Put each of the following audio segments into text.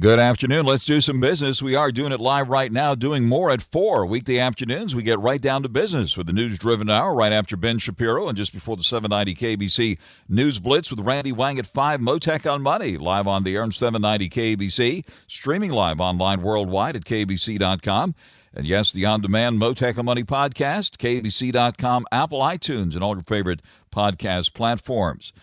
Good afternoon. Let's do some business. We are doing it live right now, doing more at 4 weekday afternoons. We get right down to business with the news-driven hour right after Ben Shapiro and just before the 790 KBC News Blitz with Randy Wang at 5, Mottek On Money, live on the air on 790 KBC, streaming live online worldwide at kbc.com. And yes, the on-demand Mottek On Money podcast, kbc.com, Apple, iTunes, and all your favorite podcast platforms.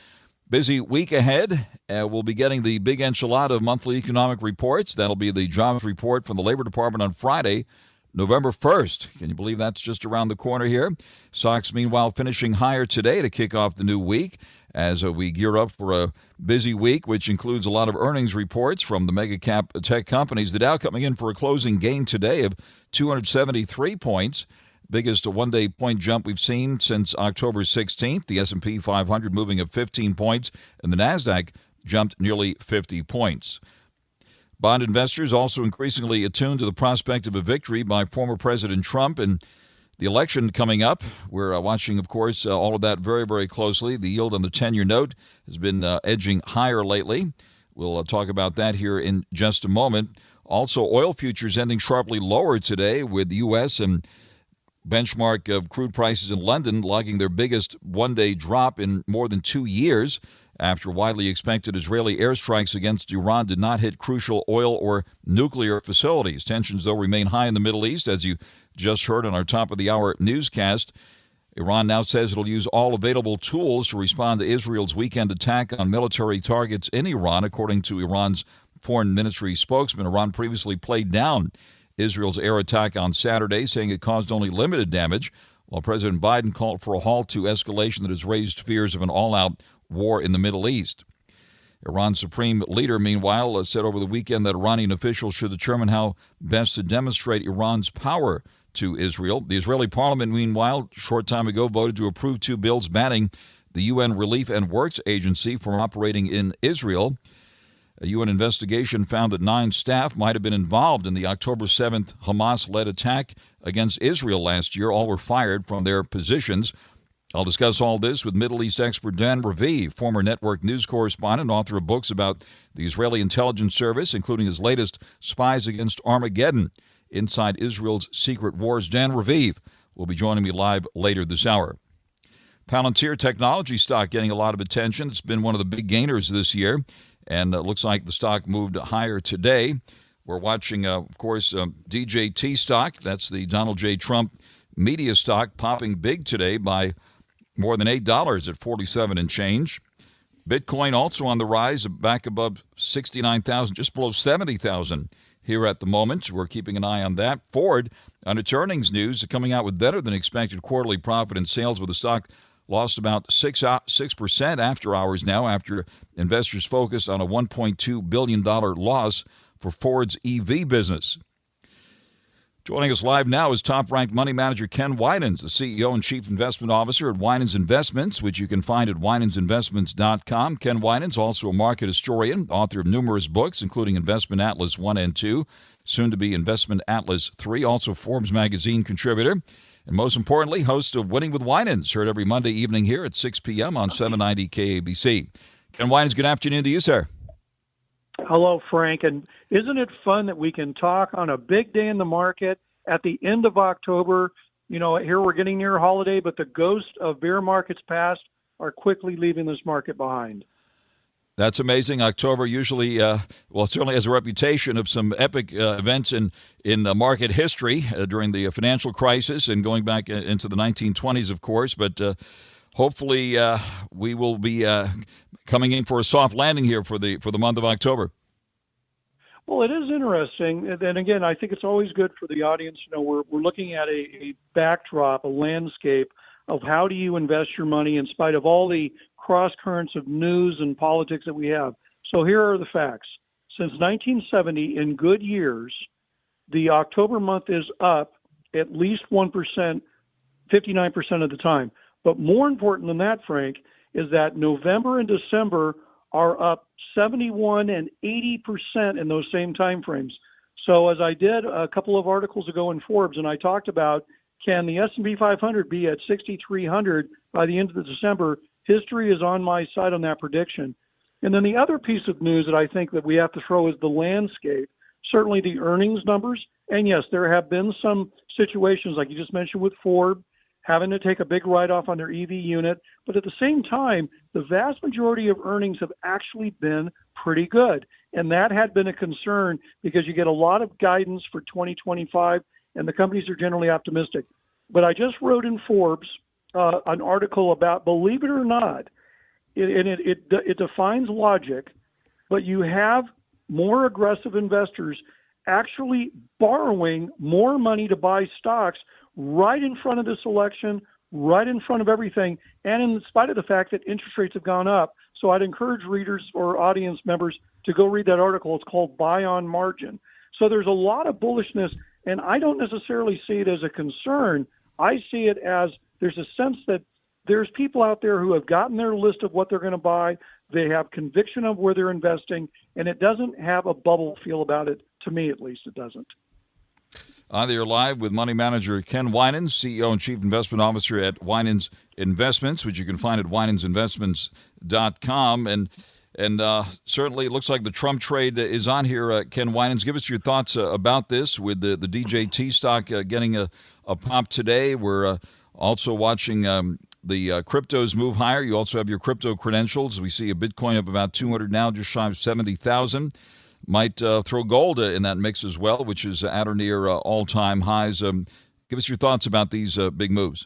Busy week ahead. We'll be getting the big enchilada of monthly economic reports. That'll be the jobs report from the Labor Department on Friday, November 1st. Can you believe that's just around the corner here? Stocks, meanwhile, finishing higher today to kick off the new week as we gear up for a busy week, which includes a lot of earnings reports from the mega cap tech companies. The Dow coming in for a closing gain today of 273 points. Biggest one-day point jump we've seen since October 16th. The S&P 500 moving up 15 points, and the Nasdaq jumped nearly 50 points. Bond investors also increasingly attuned to the prospect of a victory by former President Trump and the election coming up. We're watching, of course, all of that very, very closely. The yield on the 10-year note has been edging higher lately. We'll talk about that here in just a moment. Also, oil futures ending sharply lower today with the U.S. and benchmark of crude prices in London logging their biggest one-day drop in more than 2 years after widely expected Israeli airstrikes against Iran did not hit crucial oil or nuclear facilities. Tensions, though, remain high in the Middle East, as you just heard on our top-of-the-hour newscast. Iran now says it'll use all available tools to respond to Israel's weekend attack on military targets in Iran, according to Iran's foreign ministry spokesman. Iran previously played down Israel's air attack on Saturday, saying it caused only limited damage, while President Biden called for a halt to escalation that has raised fears of an all-out war in the Middle East. Iran's supreme leader, meanwhile, said over the weekend that Iranian officials should determine how best to demonstrate Iran's power to Israel. The Israeli parliament, meanwhile, a short time ago voted to approve 2 bills banning the UN Relief and Works Agency from operating in Israel. A UN investigation found that 9 staff might have been involved in the October 7th Hamas-led attack against Israel last year. All were fired from their positions. I'll discuss all this with Middle East expert Dan Raviv, former network news correspondent, author of books about the Israeli intelligence service, including his latest, Spies Against Armageddon, Inside Israel's Secret Wars. Dan Raviv will be joining me live later this hour. Palantir Technology stock getting a lot of attention. It's been one of the big gainers this year, and it looks like the stock moved higher today. We're watching, of course, DJT stock. That's the Donald J. Trump media stock, popping big today by more than $8 at 47 and change. Bitcoin also on the rise, back above 69,000, just below 70,000 here at the moment. We're keeping an eye on that. Ford, on its earnings news, coming out with better than expected quarterly profit and sales, with the stock lost about 6% after hours now, after investors focused on a $1.2 billion loss for Ford's EV business. Joining us live now is top-ranked money manager Ken Winans, the CEO and Chief Investment Officer at Winans Investments, which you can find at winansinvestments.com. Ken Winans, also a market historian, author of numerous books, including Investment Atlas 1 and 2, soon to be Investment Atlas 3, also Forbes magazine contributor, and most importantly, host of Winning with Winans, heard every Monday evening here at 6 p.m. on 790 KABC. Ken Winans, good afternoon to you, sir. Hello, Frank. And isn't it fun that we can talk on a big day in the market at the end of October? You know, here we're getting near holiday, but the ghosts of bear markets past are quickly leaving this market behind. That's amazing. October usually, it certainly has a reputation of some epic events in market history during the financial crisis and going back into the 1920s, of course. But hopefully we will be coming in for a soft landing here for the month of October. Well, it is interesting. And again, I think it's always good for the audience. You know, we're looking at a backdrop, a landscape of how do you invest your money in spite of all the cross currents of news and politics that we have. So here are the facts. Since 1970, in good years, the October month is up at least 1%, 59% of the time. But more important than that, Frank, is that November and December are up 71 and 80% in those same time frames. So as I did a couple of articles ago in Forbes, and I talked about, can the S&P 500 be at 6,300 by the end of December? History is on my side on that prediction. And then the other piece of news that I think that we have to throw is the landscape, certainly the earnings numbers. And yes, there have been some situations like you just mentioned with Ford having to take a big write-off on their EV unit. But at the same time, the vast majority of earnings have actually been pretty good. And that had been a concern because you get a lot of guidance for 2025, and the companies are generally optimistic. But I just wrote in Forbes an article about, believe it or not, it defines logic, but you have more aggressive investors actually borrowing more money to buy stocks right in front of this election, right in front of everything, and in spite of the fact that interest rates have gone up. So I'd encourage readers or audience members to go read that article. It's called Buy on Margin. So there's a lot of bullishness, and I don't necessarily see it as a concern. I see it as there's a sense that there's people out there who have gotten their list of what they're going to buy. They have conviction of where they're investing, and it doesn't have a bubble feel about it. To me, at least, it doesn't. On the air live with money manager Ken Winans, CEO and Chief Investment Officer at Winans Investments, which you can find at winansinvestments.com. And certainly it looks like the Trump trade is on here. Ken Winans, give us your thoughts about this with the DJT stock getting a pop today. We're also watching the cryptos move higher. You also have your crypto credentials. We see a Bitcoin up about 200 now, just shy of 70,000. Might throw gold in that mix as well, which is at or near all-time highs. Give us your thoughts about these big moves.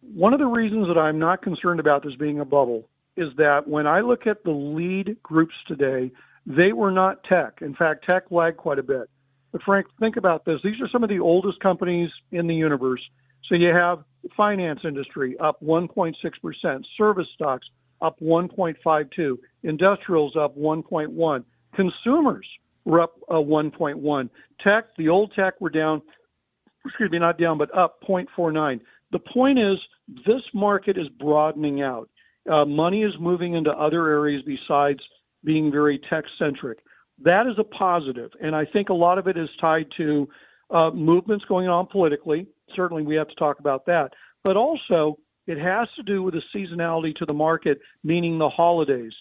One of the reasons that I'm not concerned about this being a bubble is that when I look at the lead groups today, they were not tech. In fact, tech lagged quite a bit. But Frank, think about this. These are some of the oldest companies in the universe. So you have the finance industry up 1.6%, service stocks up 1.52%, industrials up 1.1%. Consumers were up 1.1. Tech, the old tech were down, not down, but up 0.49. The point is this market is broadening out. Money is moving into other areas besides being very tech-centric. That is a positive, and I think a lot of it is tied to movements going on politically. Certainly we have to talk about that. But also it has to do with the seasonality to the market, meaning the holidays.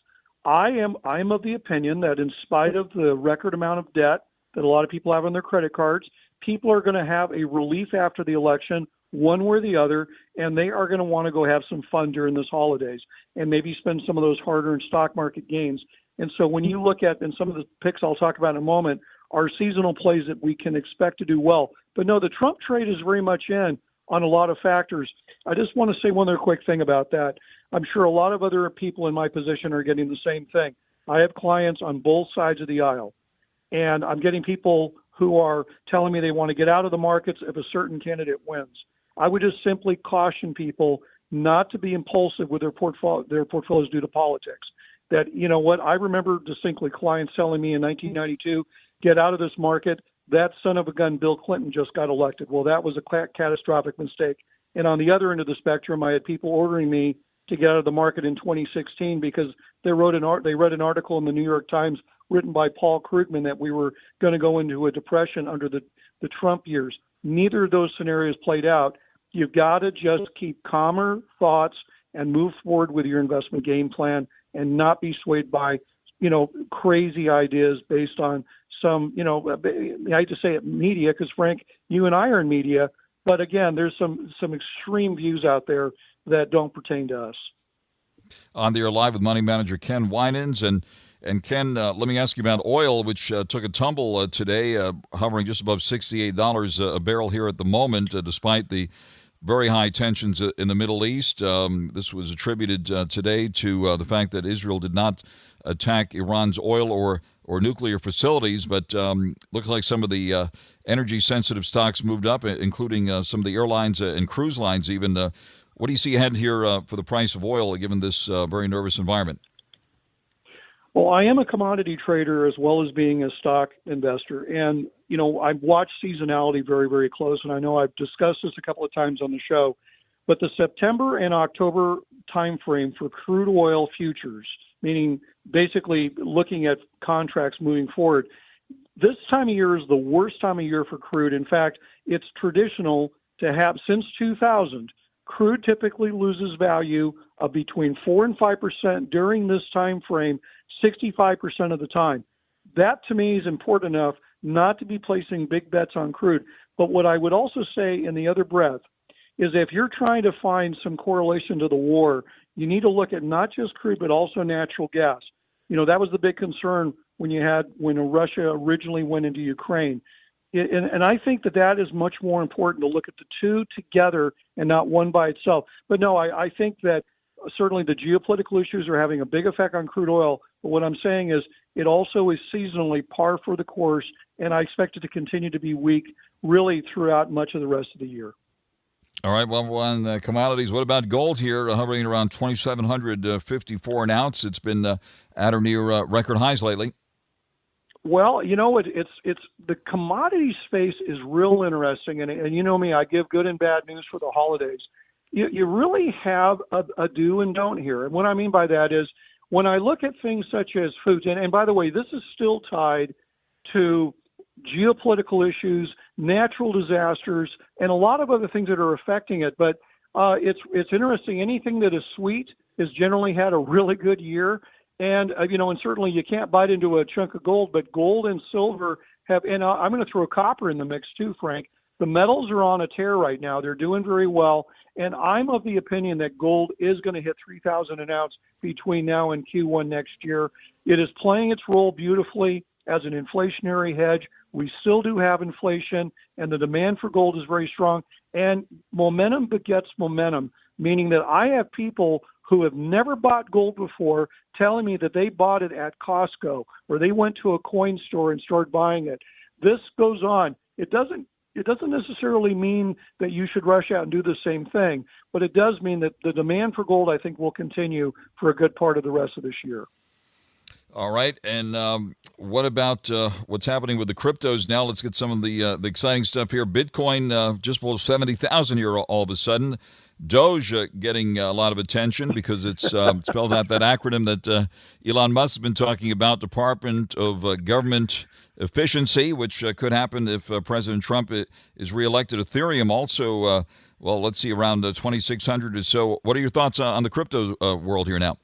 I'm of the opinion that in spite of the record amount of debt that a lot of people have on their credit cards, people are going to have a relief after the election, one way or the other, and they are going to want to go have some fun during this holidays and maybe spend some of those hard-earned stock market gains. And so when you look at, and some of the picks I'll talk about in a moment, are seasonal plays that we can expect to do well. But no, the Trump trade is very much in on a lot of factors. I just want to say one other quick thing about that. I'm sure a lot of other people in my position are getting the same thing. I have clients on both sides of the aisle, and I'm getting people who are telling me they want to get out of the markets if a certain candidate wins. I would just simply caution people not to be impulsive with their portfolios due to politics. That, you know what, I remember distinctly clients telling me in 1992, get out of this market. That son of a gun, Bill Clinton, just got elected. Well, that was a catastrophic mistake. And on the other end of the spectrum, I had people ordering me to get out of the market in 2016 because they read an article in the New York Times written by Paul Krugman that we were going to go into a depression under the Trump years. Neither of those scenarios played out. You've got to just keep calmer thoughts and move forward with your investment game plan and not be swayed by, crazy ideas based on some, I hate to say it, media, because Frank, you and I are in media, but again, there's some extreme views out there that don't pertain to us. On the air live with money manager Ken Winans. And Ken, let me ask you about oil, which took a tumble today, hovering just above $68 a barrel here at the moment, despite the very high tensions in the Middle East. This was attributed today to the fact that Israel did not attack Iran's oil or nuclear facilities, but looks like some of the energy-sensitive stocks moved up, including some of the airlines and cruise lines even. What do you see ahead here for the price of oil, given this very nervous environment? Well, I am a commodity trader as well as being a stock investor. And, I've watched seasonality very, very close. And I know I've discussed this a couple of times on the show. But the September and October timeframe for crude oil futures, meaning basically looking at contracts moving forward, this time of year is the worst time of year for crude. In fact, it's traditional to have, since 2000, crude typically loses value of between 4 and 5% during this time frame, 65% of the time. That to me is important enough not to be placing big bets on crude. But what I would also say in the other breath is if you're trying to find some correlation to the war, you need to look at not just crude, but also natural gas. That was the big concern when Russia originally went into Ukraine. And I think that is much more important to look at the two together and not one by itself. But no, I think that certainly the geopolitical issues are having a big effect on crude oil. But what I'm saying is it also is seasonally par for the course, and I expect it to continue to be weak really throughout much of the rest of the year. All right, well, on the commodities, what about gold here, hovering around 2,754 an ounce? It's been at or near record highs lately. Well, it's the commodity space is real interesting, and you know me, I give good and bad news for the holidays. You really have a do and don't here, and what I mean by that is when I look at things such as foods, and by the way, this is still tied to geopolitical issues, natural disasters, and a lot of other things that are affecting it. But it's interesting. Anything that is sweet has generally had a really good year. And, and certainly you can't bite into a chunk of gold, but gold and silver have, and I'm going to throw copper in the mix too, Frank. The metals are on a tear right now. They're doing very well. And I'm of the opinion that gold is going to hit 3,000 an ounce between now and Q1 next year. It is playing its role beautifully as an inflationary hedge. We still do have inflation, and the demand for gold is very strong. And momentum begets momentum, meaning that I have people who have never bought gold before telling me that they bought it at Costco or they went to a coin store and started buying it. This goes on. It doesn't necessarily mean that you should rush out and do the same thing, but it does mean that the demand for gold, I think, will continue for a good part of the rest of this year. All right, and what about what's happening with the cryptos now? Let's get some of the exciting stuff here. Bitcoin just below 70,000 here all of a sudden. Doge getting a lot of attention because it's spelled out that acronym that Elon Musk has been talking about, Department of Government Efficiency, which could happen if President Trump is reelected. Ethereum also, let's see, around 2,600 or so. What are your thoughts on the crypto world here now?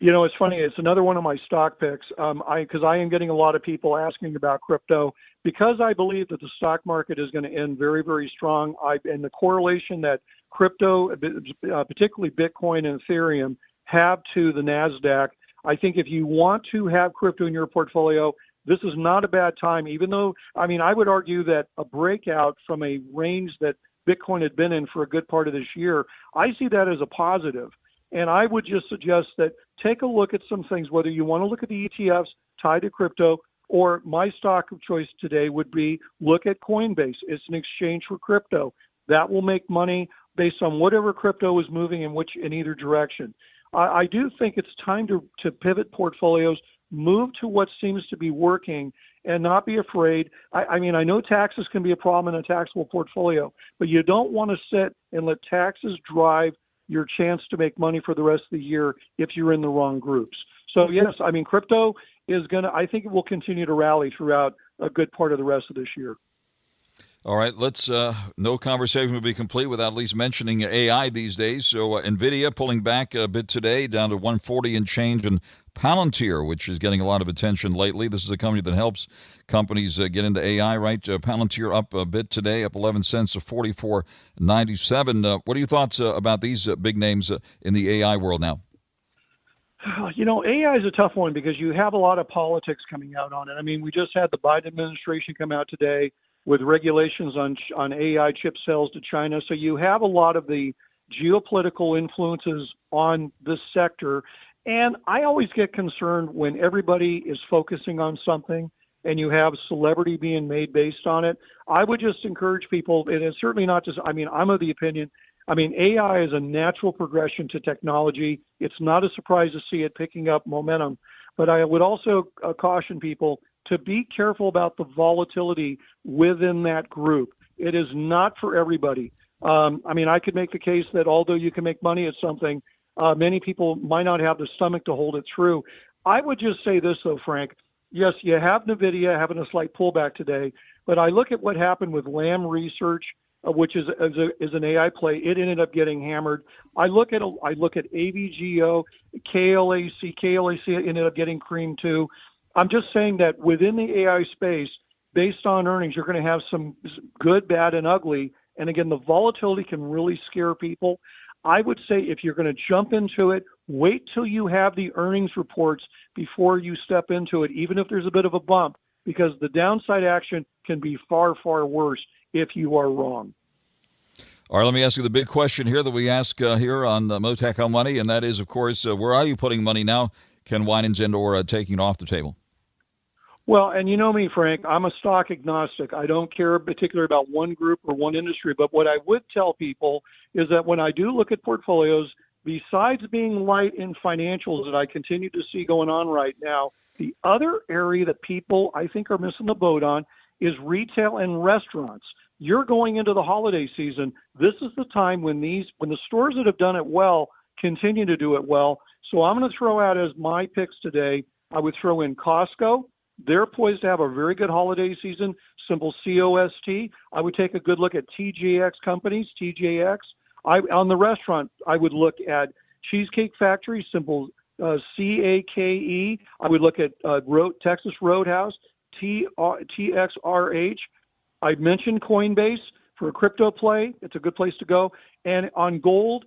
It's funny. It's another one of my stock picks because I am getting a lot of people asking about crypto because I believe that the stock market is going to end very, very strong. And the correlation that crypto, particularly Bitcoin and Ethereum, have to the NASDAQ. I think if you want to have crypto in your portfolio, this is not a bad time, even though, I would argue that a breakout from a range that Bitcoin had been in for a good part of this year, I see that as a positive. And I would just suggest that take a look at some things, whether you want to look at the ETFs tied to crypto, or my stock of choice today would be look at Coinbase. It's an exchange for crypto. That will make money based on whatever crypto is moving in either direction. I do think it's time to pivot portfolios, move to what seems to be working, and not be afraid. I know taxes can be a problem in a taxable portfolio, but you don't want to sit and let taxes drive your chance to make money for the rest of the year if you're in the wrong groups. So yes, crypto is I think it will continue to rally throughout a good part of the rest of this year. All right, let's, no conversation would be complete without at least mentioning AI these days. So NVIDIA pulling back a bit today, down to 140 and change, and Palantir, which is getting a lot of attention lately. This is a company that helps companies get into AI, right? Palantir up a bit today, up 11 cents to 44.97. What are your thoughts about these big names in the AI world now? AI is a tough one because you have a lot of politics coming out on it. We just had the Biden administration come out today with regulations on AI chip sales to China. So you have a lot of the geopolitical influences on this sector. And I always get concerned when everybody is focusing on something and you have celebrity being made based on it. I would just encourage people, and it's certainly not just, I'm of the opinion, AI is a natural progression to technology. It's not a surprise to see it picking up momentum. But I would also caution people to be careful about the volatility within that group. It is not for everybody. I could make the case that although you can make money at something, many people might not have the stomach to hold it through. I would just say this, though, Frank. Yes, you have NVIDIA having a slight pullback today, but I look at what happened with Lam Research which is an AI play. It ended up getting hammered. I look at AVGO, KLAC ended up getting creamed too. I'm just saying that within the AI space, based on earnings, you're going to have some good, bad, and ugly. And again, the volatility can really scare people. I would say if you're going to jump into it, wait till you have the earnings reports before you step into it, even if there's a bit of a bump, because the downside action can be far, far worse if you are wrong. All right, let me ask you the big question here that we ask here on Mottek On Money, and that is, of course, where are you putting money now, Ken Winans, and/or taking it off the table? Well, and you know me, Frank, I'm a stock agnostic. I don't care particularly about one group or one industry, but what I would tell people is that when I do look at portfolios, besides being light in financials that I continue to see going on right now, the other area that people I think are missing the boat on is retail and restaurants. You're going into the holiday season. This is the time when the stores that have done it well continue to do it well. So I'm going to throw out as my picks today, I would throw in Costco. They're poised to have a very good holiday season, symbol COST. I would take a good look at TJX companies, TJX. On the restaurant, I would look at Cheesecake Factory, symbol CAKE. I would look at Texas Roadhouse, TXRH. I mentioned Coinbase for a crypto play. It's a good place to go. And on gold,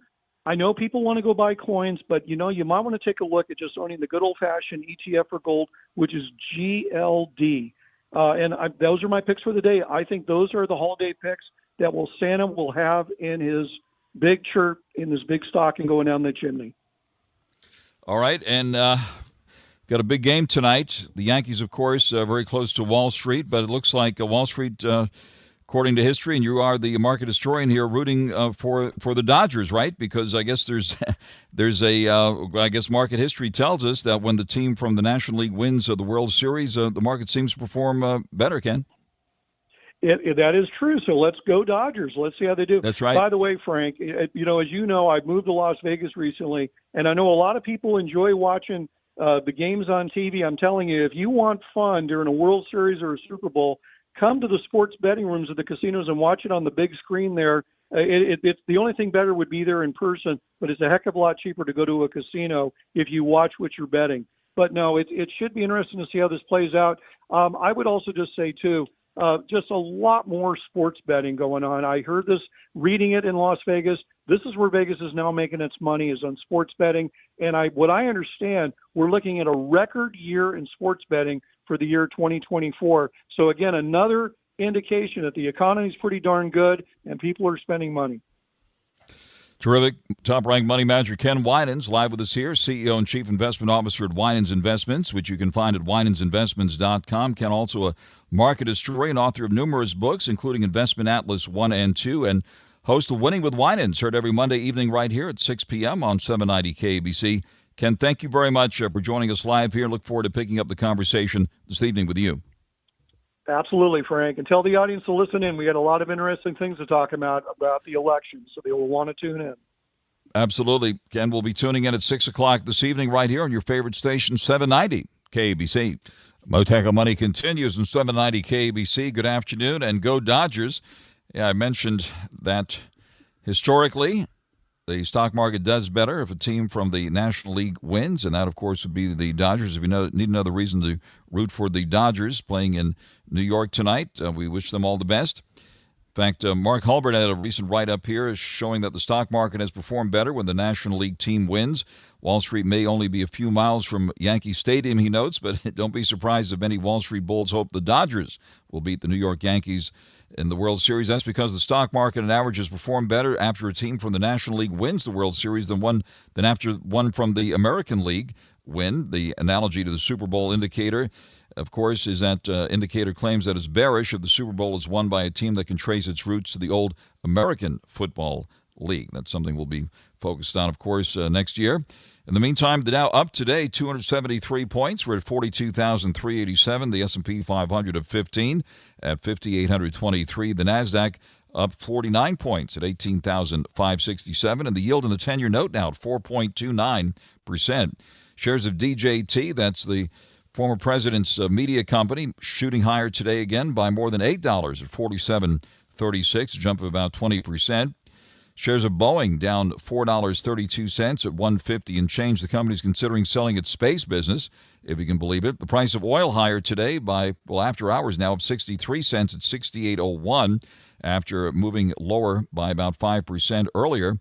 I know people want to go buy coins, but you might want to take a look at just owning the good old-fashioned ETF for gold, which is GLD. Those are my picks for the day. I think those are the holiday picks that Santa will have in his big shirt, in his big stocking going down the chimney. All right, and got a big game tonight. The Yankees, of course, very close to Wall Street, but it looks like Wall Street, according to history, and you are the market historian here, rooting for the Dodgers, right? Because I guess there's I guess market history tells us that when the team from the National League wins the World Series, the market seems to perform better, Ken. That is true. So let's go Dodgers. Let's see how they do. That's right. By the way, Frank, as you know, I've moved to Las Vegas recently, and I know a lot of people enjoy watching the games on TV. I'm telling you, if you want fun during a World Series or a Super Bowl, come to the sports betting rooms at the casinos and watch it on the big screen there. It's the only thing better would be there in person, but it's a heck of a lot cheaper to go to a casino if you watch what you're betting. But no, it should be interesting to see how this plays out. I would also just say, too, just a lot more sports betting going on. I heard this reading it in Las Vegas. This is where Vegas is now making its money, is on sports betting. And what I understand, we're looking at a record year in sports betting for the year 2024. So again, another indication that the economy is pretty darn good and people are spending money. Terrific. Top-ranked money manager Ken Winans live with us here, CEO and Chief Investment Officer at Winans Investments, which you can find at winansinvestments.com. Ken, also a market historian, author of numerous books, including Investment Atlas 1 and 2, and host of Winning with Winans, heard every Monday evening right here at 6 p.m. on 790 KBC. Ken, thank you very much for joining us live here. Look forward to picking up the conversation this evening with you. Absolutely, Frank. And tell the audience to listen in. We got a lot of interesting things to talk about the election, so they will want to tune in. Absolutely. Ken will be tuning in at 6 o'clock this evening right here on your favorite station, 790 KBC. Mottek On Money continues on 790 KBC. Good afternoon, and go Dodgers. Yeah, I mentioned that historically the stock market does better if a team from the National League wins, and that, of course, would be the Dodgers. If you need another reason to root for the Dodgers playing in New York tonight, we wish them all the best. In fact, Mark Hulbert had a recent write-up here showing that the stock market has performed better when the National League team wins. Wall Street may only be a few miles from Yankee Stadium, he notes, but don't be surprised if many Wall Street bulls hope the Dodgers will beat the New York Yankees in the World Series. That's because the stock market on average has performed better after a team from the National League wins the World Series than after one from the American League win. The analogy to the Super Bowl indicator, of course, is that indicator claims that it's bearish if the Super Bowl is won by a team that can trace its roots to the old American Football League. That's something we'll be focused on, of course, next year. In the meantime, the Dow up today, 273 points. We're at 42,387. The S&P 500 of 15 at 5,823. The NASDAQ up 49 points at 18,567. And the yield in the 10-year note now at 4.29%. Shares of DJT, that's the former president's media company, shooting higher today again by more than $8 at $1.36, a jump of about 20%. Shares of Boeing down $4.32 at $150 and change. The company's considering selling its space business, if you can believe it. The price of oil higher today by, after hours now, up 63 cents at $68.01 after moving lower by about 5% earlier.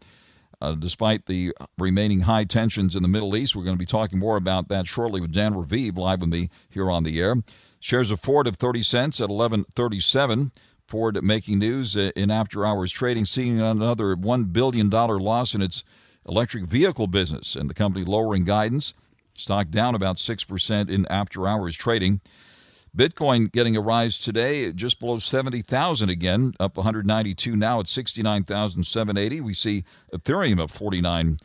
Despite the remaining high tensions in the Middle East. We're going to be talking more about that shortly with Dan Raviv, live with me here on the air. Shares of Ford of 30 cents at $11.37. Ford making news in after-hours trading, seeing another $1 billion loss in its electric vehicle business, and the company lowering guidance. Stock down about 6% in after-hours trading. Bitcoin getting a rise today, just below 70,000 again, up 192 now at 69,780. We see Ethereum at $49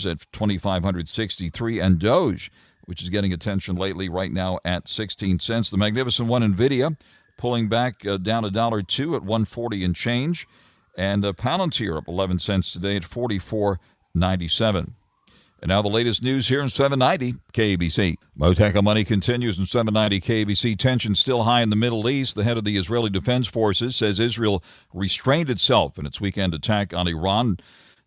at 2,563, and Doge, which is getting attention lately, right now at 16 cents. The magnificent one, NVIDIA, pulling back down $1.02 at 140 and change, and Palantir up 11 cents today at 44.97. And now the latest news here in 790 KABC. Mottek On Money continues in 790 KABC. Tension still high in the Middle East. The head of the Israeli Defense Forces says Israel restrained itself in its weekend attack on Iran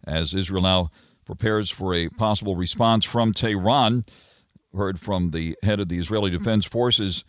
as Israel now prepares for a possible response from Tehran. Heard from the head of the Israeli Defense Forces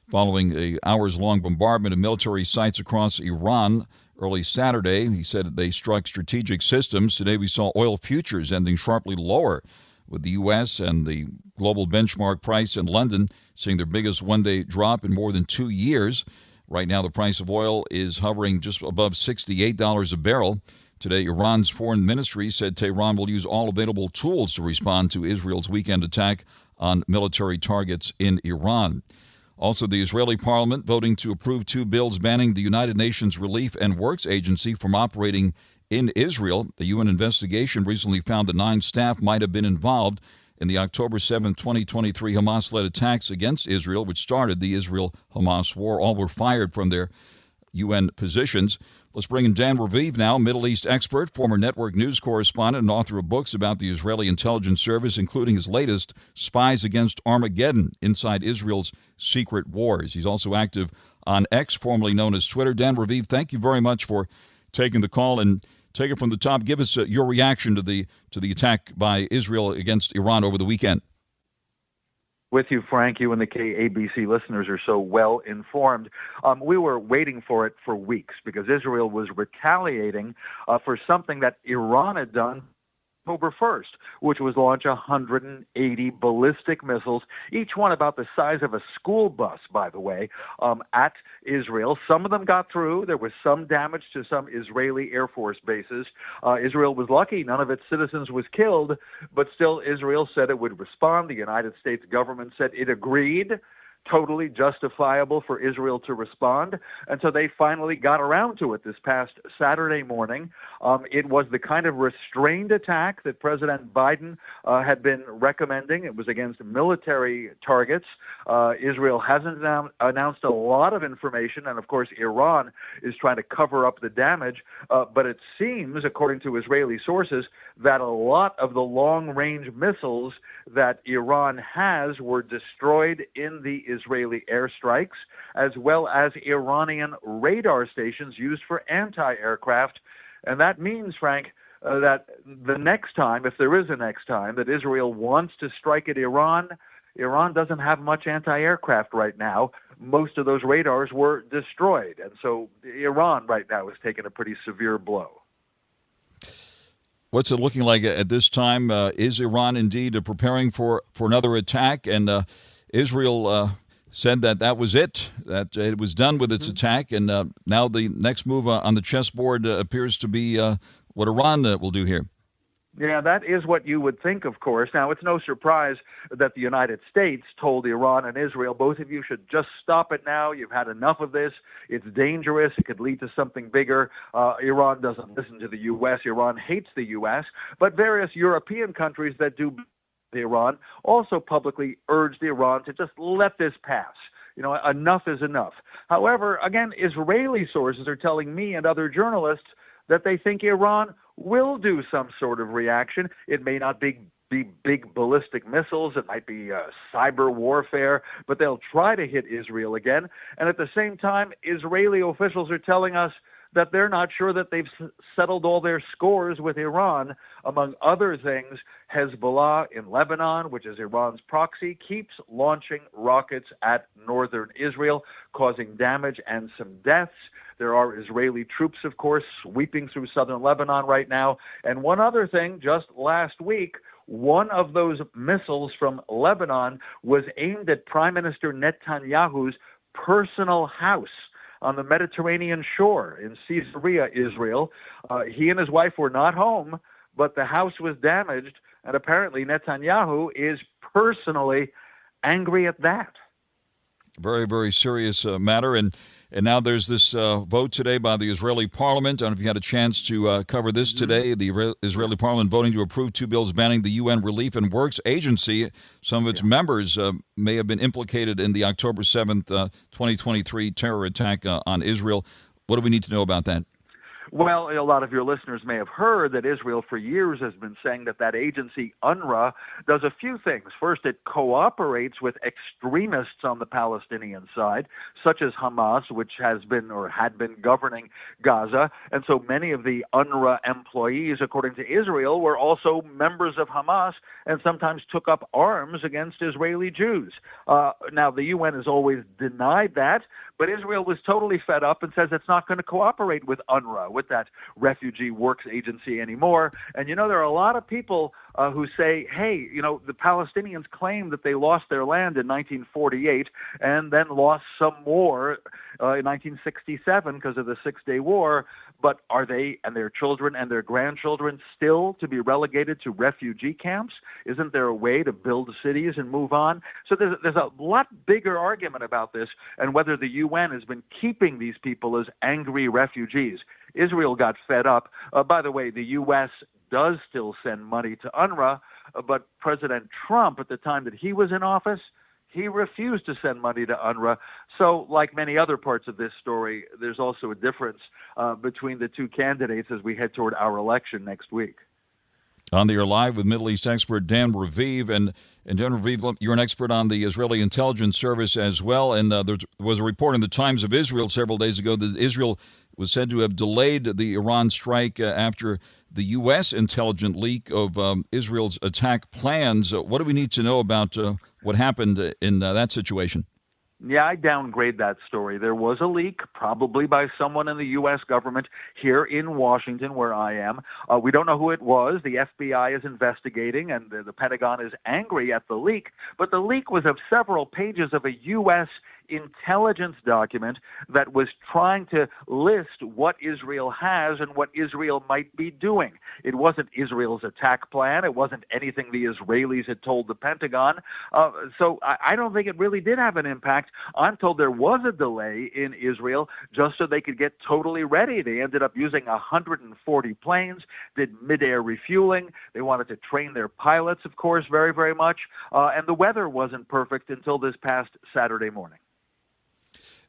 following an hours-long bombardment of military sites across Iran early Saturday. He said they struck strategic systems. Today we saw oil futures ending sharply lower, with the U.S. and the global benchmark price in London seeing their biggest one-day drop in more than 2 years. Right now the price of oil is hovering just above $68 a barrel. Today, Iran's foreign ministry said Tehran will use all available tools to respond to Israel's weekend attack on military targets in Iran. Also, the Israeli parliament voting to approve 2 bills banning the United Nations Relief and Works Agency from operating in Israel. The UN investigation recently found that 9 staff might have been involved in the October 7, 2023 Hamas-led attacks against Israel, which started the Israel-Hamas war. All were fired from their UN positions. Let's bring in Dan Raviv now, Middle East expert, former network news correspondent, and author of books about the Israeli intelligence service, including his latest, Spies Against Armageddon, Inside Israel's Secret Wars. He's also active on X, formerly known as Twitter. Dan Raviv, thank you very much for taking the call, and take it from the top. Give us your reaction to the attack by Israel against Iran over the weekend. With you, Frank. You and the KABC listeners are so well informed. We were waiting for it for weeks because Israel was retaliating for something that Iran had done October 1st, which was launch 180 ballistic missiles, each one about the size of a school bus, by the way, at Israel. Some of them got through. There was some damage to some Israeli Air Force bases. Israel was lucky. None of its citizens was killed, but still Israel said it would respond. The United States government said it agreed. Totally justifiable for Israel to respond. And so they finally got around to it this past Saturday morning. It was the kind of restrained attack that President Biden had been recommending. It was against military targets. Israel hasn't announced a lot of information, and of course Iran is trying to cover up the damage. But it seems, according to Israeli sources, that a lot of the long-range missiles that Iran has were destroyed in the Israeli airstrikes, as well as Iranian radar stations used for anti-aircraft. And that means, Frank, that the next time, if there is a next time, that Israel wants to strike at Iran, Iran doesn't have much anti-aircraft right now. Most of those radars were destroyed. And so Iran right now is taking a pretty severe blow. What's it looking like at this time? Is Iran indeed preparing for another attack? And Israel said that was it, that it was done with its attack. And now the next move on the chessboard appears to be what Iran will do here. Yeah, that is what you would think, of course. Now, it's no surprise that the United States told Iran and Israel, both of you should just stop it now. You've had enough of this. It's dangerous. It could lead to something bigger. Iran doesn't listen to the U.S. Iran hates the U.S. But various European countries that do Iran also publicly urged Iran to just let this pass. You know, enough is enough. However, again, Israeli sources are telling me and other journalists that they think Iran will do some sort of reaction. It may not be be big ballistic missiles. It might be cyber warfare, but they'll try to hit Israel again. And at the same time, Israeli officials are telling us that they're not sure that they've settled all their scores with Iran. Among other things, Hezbollah in Lebanon, which is Iran's proxy, keeps launching rockets at northern Israel, causing damage and some deaths. There are Israeli troops, of course, sweeping through southern Lebanon right now. And one other thing, just last week, one of those missiles from Lebanon was aimed at Prime Minister Netanyahu's personal house on the Mediterranean shore in Caesarea, Israel. He and his wife were not home, but the house was damaged, and apparently Netanyahu is personally angry at that. Very, very serious matter. And now there's this vote today by the Israeli parliament. I don't know if you had a chance to cover this today. The Israeli parliament voting to approve two bills banning the UN Relief and Works Agency. Some of its members may have been implicated in the October 7th, 2023 terror attack on Israel. What do we need to know about that? Well, a lot of your listeners may have heard that Israel for years has been saying that agency, UNRWA, does a few things. First, it cooperates with extremists on the Palestinian side, such as Hamas, which has been or had been governing Gaza. And so many of the UNRWA employees, according to Israel, were also members of Hamas and sometimes took up arms against Israeli Jews. Now, the UN has always denied that, but Israel was totally fed up and says it's not going to cooperate with UNRWA, with that refugee works agency anymore. And, there are a lot of people who say, hey, the Palestinians claim that they lost their land in 1948 and then lost some more in 1967 because of the Six-Day War. But are they and their children and their grandchildren still to be relegated to refugee camps? Isn't there a way to build cities and move on? So there's a lot bigger argument about this and whether the UN has been keeping these people as angry refugees. Israel got fed up. By the way, the U.S. does still send money to UNRWA, but President Trump, at the time that he was in office, he refused to send money to UNRWA. So, like many other parts of this story, there's also a difference between the two candidates as we head toward our election next week. On the air live with Middle East expert Dan Raviv. And Dan Raviv, you're an expert on the Israeli intelligence service as well. And there was a report in the Times of Israel several days ago that Israel was said to have delayed the Iran strike after the U.S. intelligence leak of Israel's attack plans. What do we need to know about what happened in that situation? Yeah, I downgrade that story. There was a leak, probably by someone in the U.S. government here in Washington, where I am. We don't know who it was. The FBI is investigating, and the Pentagon is angry at the leak. But the leak was of several pages of a U.S. intelligence document that was trying to list what Israel has and what Israel might be doing. It wasn't Israel's attack plan. It wasn't anything the Israelis had told the Pentagon. So I don't think it really did have an impact. I'm told there was a delay in Israel just so they could get totally ready. They ended up using 140 planes, did mid-air refueling. They wanted to train their pilots, of course, very, very much. And the weather wasn't perfect until this past Saturday morning.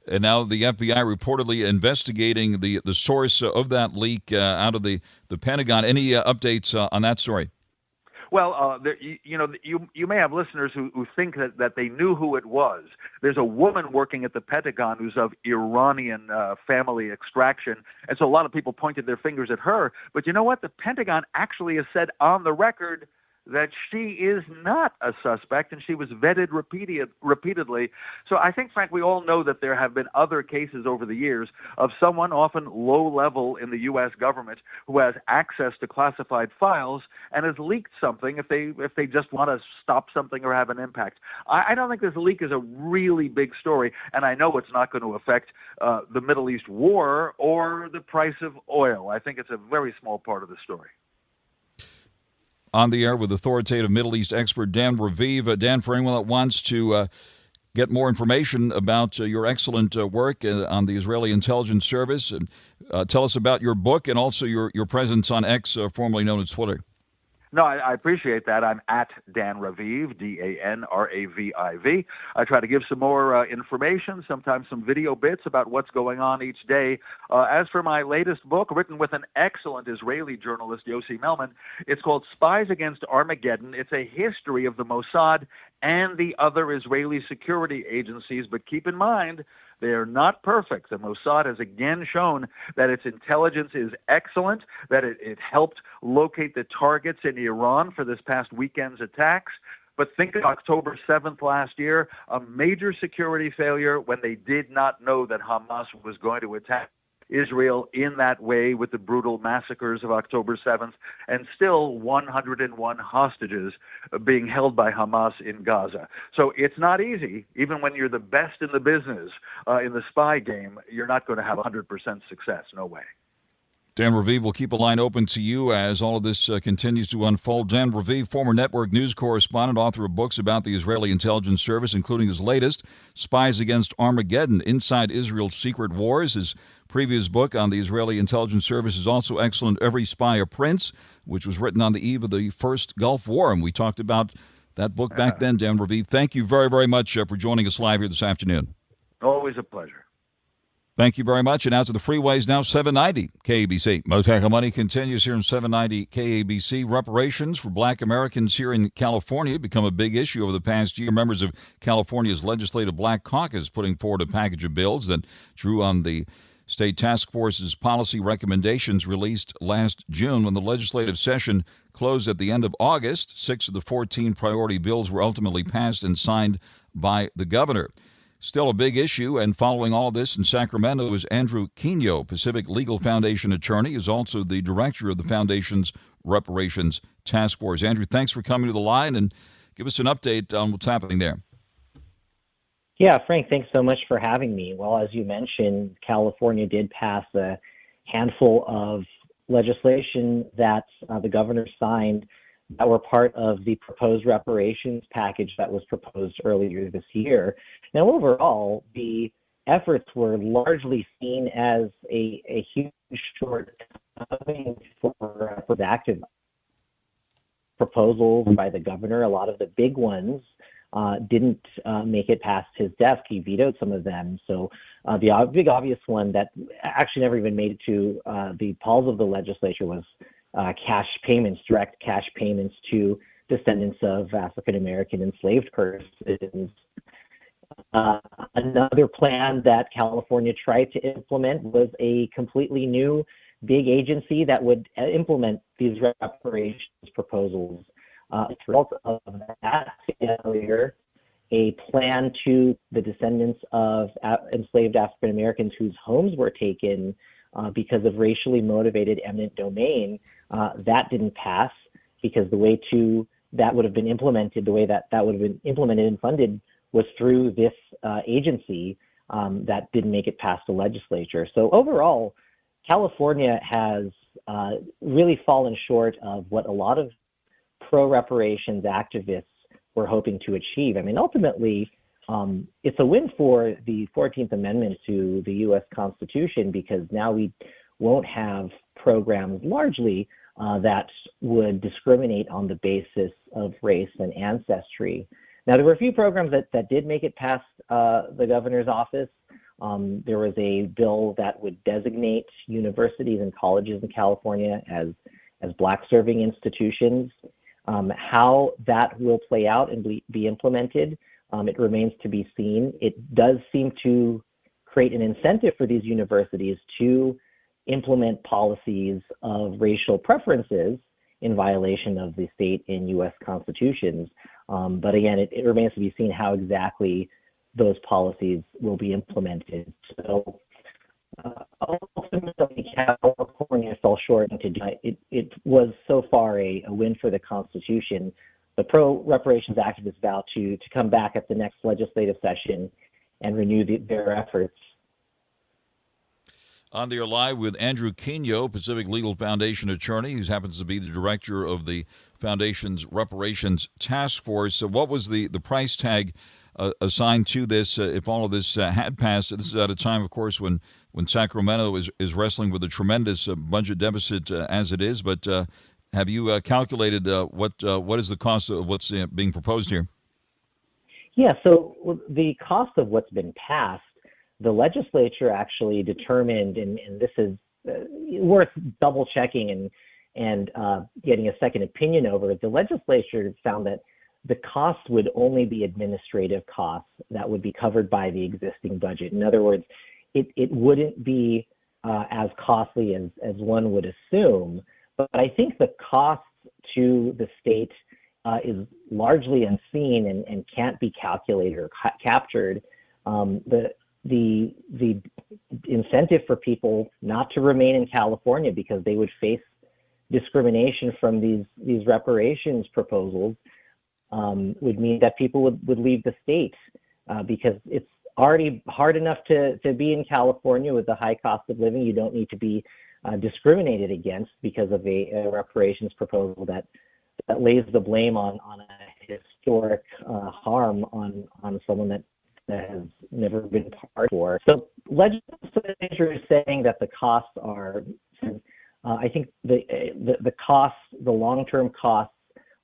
And now the FBI reportedly investigating the source of that leak out of the Pentagon. Any updates on that story? Well, you may have listeners who think that they knew who it was. There's a woman working at the Pentagon who's of Iranian family extraction, and so a lot of people pointed their fingers at her. But you know what? The Pentagon actually has said on the record that she is not a suspect, and she was vetted repeatedly. So I think, Frank, we all know that there have been other cases over the years of someone, often low level in the U.S. government, who has access to classified files and has leaked something if they just want to stop something or have an impact. I don't think this leak is a really big story, and I know it's not going to affect the Middle East war or the price of oil. I think it's a very small part of the story. On the air with authoritative Middle East expert Dan Raviv. Dan, for anyone that wants to get more information about your excellent work on the Israeli intelligence service, tell us about your book and also your presence on X, formerly known as Twitter. No, I appreciate that. I'm at Dan Raviv, DANRAVIV. I try to give some more information, sometimes some video bits about what's going on each day. As for my latest book, written with an excellent Israeli journalist, Yossi Melman, it's called Spies Against Armageddon. It's a history of the Mossad and the other Israeli security agencies, but keep in mind, they are not perfect. The Mossad has again shown that its intelligence is excellent, that it helped locate the targets in Iran for this past weekend's attacks. But think of October 7th last year, a major security failure when they did not know that Hamas was going to attack Israel in that way with the brutal massacres of October 7th, and still 101 hostages being held by Hamas in Gaza. So it's not easy. Even when you're the best in the business in the spy game, you're not going to have 100% success. No way. Dan Raviv, will keep a line open to you as all of this continues to unfold. Dan Raviv, former network news correspondent, author of books about the Israeli intelligence service, including his latest, Spies Against Armageddon, Inside Israel's Secret Wars. His previous book on the Israeli intelligence service is also excellent, Every Spy a Prince, which was written on the eve of the first Gulf War. And we talked about that book back then, Dan Raviv. Thank you very, very much for joining us live here this afternoon. Always a pleasure. Thank you very much. And out to the freeways now, 790 KABC. Mottek On Money continues here in 790 KABC. Reparations for black Americans here in California become a big issue over the past year. Members of California's Legislative Black Caucus putting forward a package of bills that drew on the state task force's policy recommendations released last June. When the legislative session closed at the end of August, 6 of the 14 priority bills were ultimately passed and signed by the governor. Still a big issue, and following all this in Sacramento is Andrew Quino, Pacific Legal Foundation attorney, is also the director of the foundation's Reparations Task Force. Andrew, thanks for coming to the line and give us an update on what's happening there. Yeah, Frank, thanks so much for having me. Well, as you mentioned, California did pass a handful of legislation that the governor signed that were part of the proposed reparations package that was proposed earlier this year. Now, overall, the efforts were largely seen as a huge shortcoming for active proposals by the governor. A lot of the big ones didn't make it past his desk. He vetoed some of them. So the big obvious one that actually never even made it to the halls of the legislature was cash payments, direct cash payments to descendants of African-American enslaved persons. Another plan that California tried to implement was a completely new big agency that would implement these reparations proposals. As a result of that failure, a plan to the descendants of enslaved African-Americans whose homes were taken because of racially motivated eminent domain, that didn't pass because the way that would have been implemented, the way that would have been implemented and funded was through this agency that didn't make it past the legislature. So overall, California has really fallen short of what a lot of pro-reparations activists were hoping to achieve. I mean, ultimately, it's a win for the 14th Amendment to the U.S. Constitution because now we won't have programs largely that would discriminate on the basis of race and ancestry. Now, there were a few programs that did make it past the governor's office. There was a bill that would designate universities and colleges in California as black-serving institutions. How that will play out and be implemented, it remains to be seen. It does seem to create an incentive for these universities to implement policies of racial preferences in violation of the state and U.S. constitutions. But again, it remains to be seen how exactly those policies will be implemented. So ultimately, California fell short. It was so far a win for the Constitution. The pro-reparations activists vow to come back at the next legislative session and renew their efforts. On the air live with Andrew Quino, Pacific Legal Foundation attorney, who happens to be the director of the foundation's Reparations Task Force. So what was the price tag assigned to this if all of this had passed? This is at a time, of course, when Sacramento is wrestling with a tremendous budget deficit as it is. But Have you calculated what is the cost of what's being proposed here? Yeah, so the cost of what's been passed, the legislature actually determined, and this is worth double checking and getting a second opinion over. The legislature found that the cost would only be administrative costs that would be covered by the existing budget. In other words, it wouldn't be as costly as one would assume. But I think the cost to the state is largely unseen and can't be calculated or captured. The incentive for people not to remain in California because they would face discrimination from these reparations proposals would mean that people would leave the state because it's already hard enough to be in California with the high cost of living. You don't need to be discriminated against because of a reparations proposal that lays the blame on a historic harm on someone that has never been part for. So legislature is saying that the costs are, I think the costs, the long-term costs,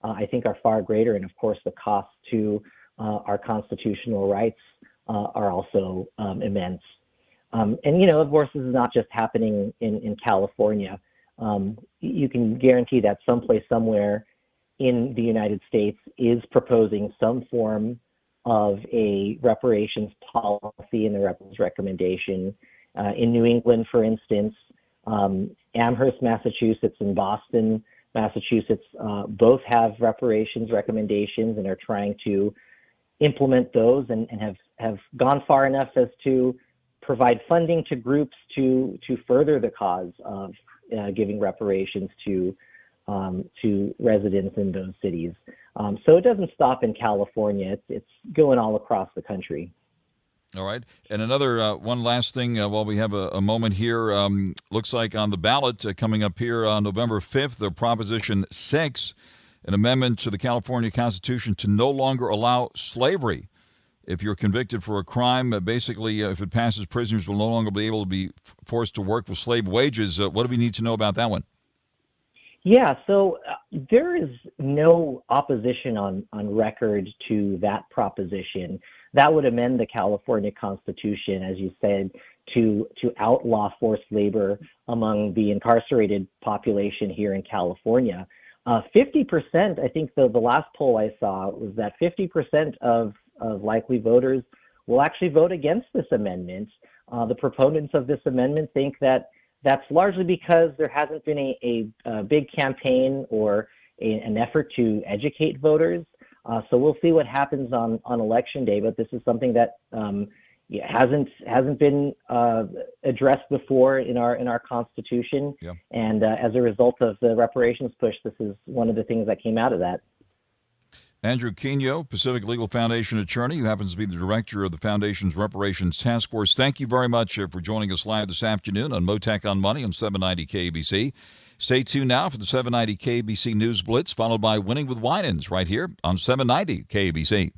I think are far greater, and of course the costs to our constitutional rights are also immense. And of course, this is not just happening in California. You can guarantee that someplace, somewhere in the United States is proposing some form of a reparations policy in the reparations recommendation. In New England, for instance, Amherst, Massachusetts, and Boston, Massachusetts, both have reparations recommendations and are trying to implement those and have gone far enough as to provide funding to groups to further the cause of giving reparations to residents in those cities. So it doesn't stop in California. It's going all across the country. All right. And another one last thing while we have a moment here. Looks like on the ballot coming up here on November 5th, the Proposition 6, an amendment to the California Constitution to no longer allow slavery. If you're convicted for a crime, basically, if it passes, prisoners will no longer be able to be forced to work for slave wages. What do we need to know about that one? Yeah, so there is no opposition on record to that proposition. That would amend the California Constitution, as you said, to outlaw forced labor among the incarcerated population here in California. 50%, I think the last poll I saw was that 50% of likely voters will actually vote against this amendment. The proponents of this amendment think that that's largely because there hasn't been a big campaign or an effort to educate voters. So we'll see what happens on Election Day, but this is something that hasn't been addressed before in our Constitution. Yeah. And as a result of the reparations push, this is one of the things that came out of that. Andrew Quino, Pacific Legal Foundation attorney, who happens to be the director of the Foundation's Reparations Task Force. Thank you very much for joining us live this afternoon on Mottek On Money on 790 KABC. Stay tuned now for the 790 KABC News Blitz, followed by Winning with Winans right here on 790 KABC.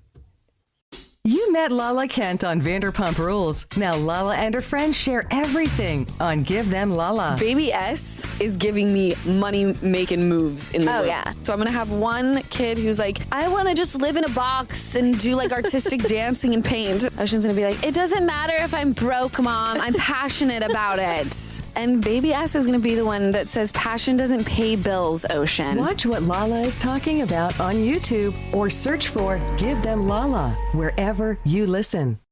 You met Lala Kent on Vanderpump Rules. Now Lala and her friends share everything on Give Them Lala. Baby S is giving me money-making moves in the room. Yeah. So I'm going to have one kid who's like, I want to just live in a box and do like artistic dancing and paint. Ocean's going to be like, it doesn't matter if I'm broke, Mom. I'm passionate about it. And Baby S is going to be the one that says passion doesn't pay bills, Ocean. Watch what Lala is talking about on YouTube or search for Give Them Lala wherever you listen.